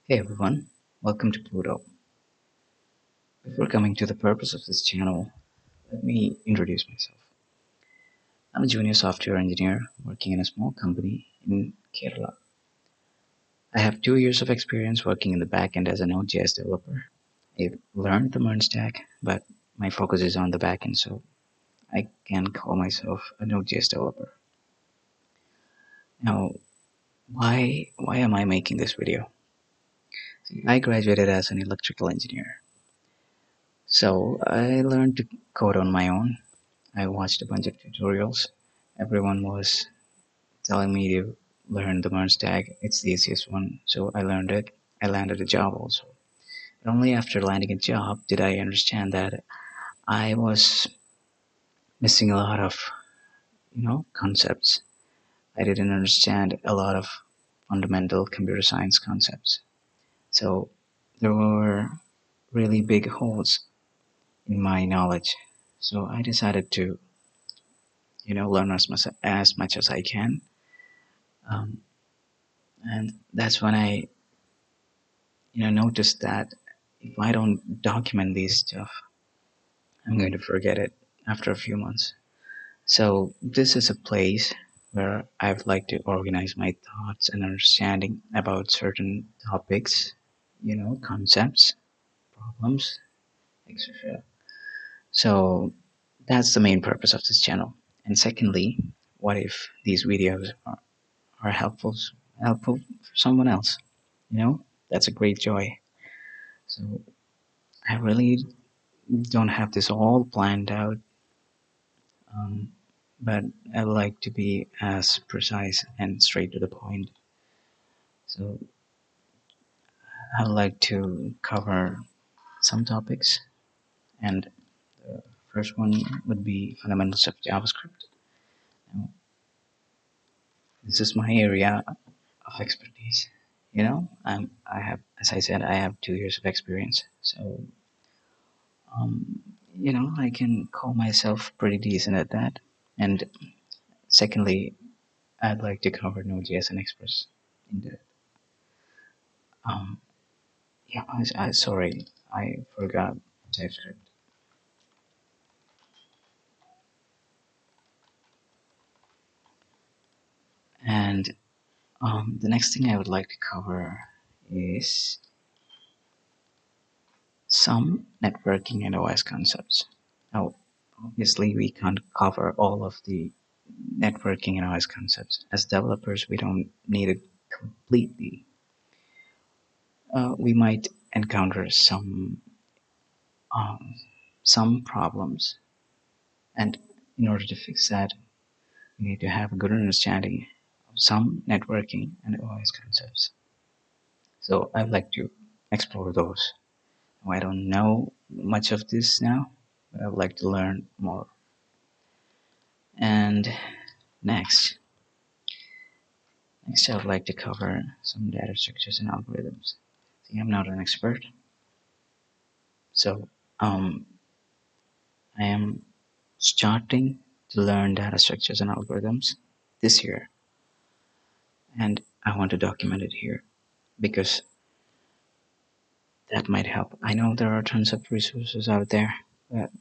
Hey everyone, welcome to Pluto. Before coming to the purpose of this channel, let me introduce myself. I'm a junior software engineer working in a small company in Kerala. I have 2 years of experience working in the backend as a Node.js developer. I've learned the MERN stack, but my focus is on the backend, so I can call myself a Node.js developer. Now, why am I making this video? I graduated as an electrical engineer, so I learned to code on my own. I watched a bunch of tutorials. Everyone was telling me to learn the merge tag. It's the easiest one, so I learned it. I landed a job also. And only after landing a job did I understand that I was missing a lot of, concepts. I didn't understand a lot of fundamental computer science concepts. So there were really big holes in my knowledge. So I decided to, learn as much as I can. Um, and that's when I noticed that if I don't document these stuff, I'm going to forget it after a few months. So this is a place where I'd like to organize my thoughts and understanding about certain topics, concepts, problems, etc. So that's the main purpose of this channel. And secondly, what if these videos are helpful for someone else? That's a great joy. So I really don't have this all planned out, um, but I like to be as precise and straight to the point. So I like to cover some topics, and the first one would be fundamentals of JavaScript. Now, this is my area of expertise. I have, as I said, I have 2 years of experience, so I can call myself pretty decent at that. And secondly, I'd like to cover Node.js and Express in the um, yeah. Sorry, I forgot TypeScript. And the next thing I would like to cover is some networking and OS concepts. Now, obviously, we can't cover all of the networking and OS concepts. As developers, we don't need it completely. We might encounter um, some problems, and in order to fix that, we need to have a good understanding of some networking and OS concepts. So I'd like to explore those. I don't know much of this now, but I would like to learn more. And next, next I would like to cover some data structures and algorithms. See, I'm not an expert, so I am starting to learn data structures and algorithms this year, and I want to document it here because that might help. I know there are tons of resources out there, but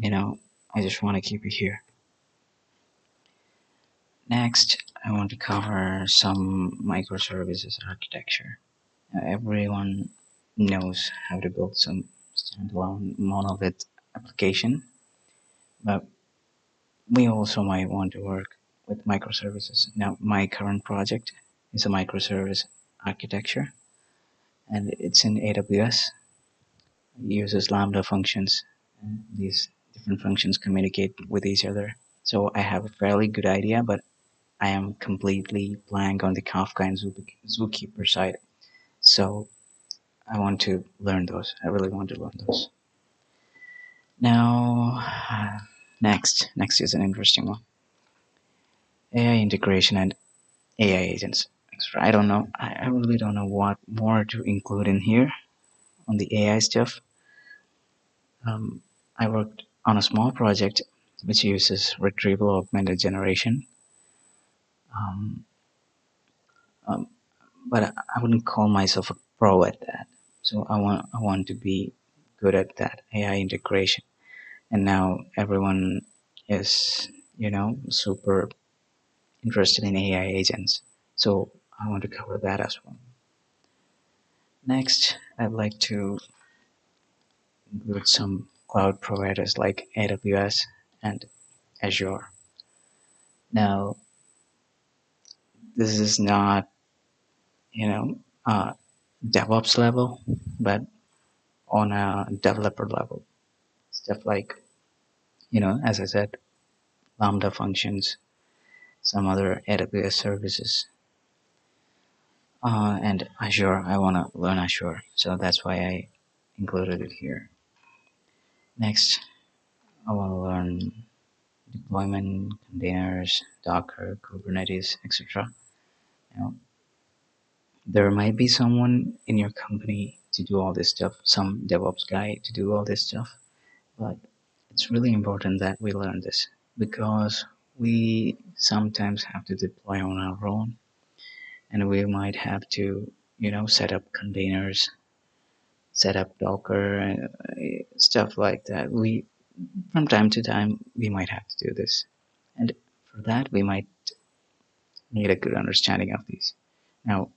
I just want to keep it here. Next, I want to cover some microservices architecture. Everyone knows how to build some standalone monolith application, but we also might want to work with microservices. Now, my current project is a microservice architecture, and it's in AWS. It uses Lambda functions, and these different functions communicate with each other. So I have a fairly good idea, but I am completely blank on the Kafka and Zookeeper side. So I want to learn those. I really want to learn those. Now, next is an interesting one: AI integration and AI agents. I don't know. I really don't know what more to include in here on the AI stuff. Um, I worked on a small project which uses retrieval augmented generation, um, um, but I wouldn't call myself a pro at that. So I want to be good at that AI integration. And now everyone is, super interested in AI agents. So I want to cover that as well. Next, I'd like to include some cloud providers like AWS and Azure. Now, this is not, you know, uh, DevOps level, but on a developer level. Stuff like, as I said, Lambda functions, some other AWS services, and Azure. I want to learn Azure, so that's why I included it here. Next, I want to learn deployment, containers, Docker, Kubernetes, etc. You know, there might be someone in your company to do all this stuff, some DevOps guy to do all this stuff, but it's really important that we learn this because we sometimes have to deploy on our own, and we might have to, set up containers, set up Docker, stuff like that. We, from time to time, we might have to do this, and for that, we might need a good understanding of these. Now,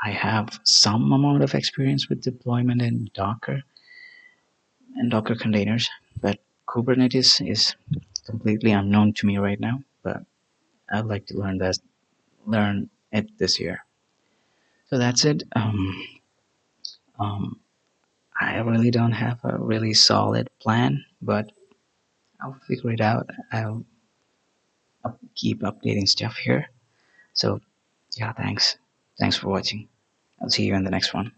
I have some amount of experience with deployment in Docker and Docker containers, but Kubernetes is completely unknown to me right now. But I'd like to learn it this year. So that's it. Um, I really don't have a really solid plan, but I'll figure it out. I'll keep updating stuff here. So yeah, thanks. Thanks for watching. I'll see you in the next one.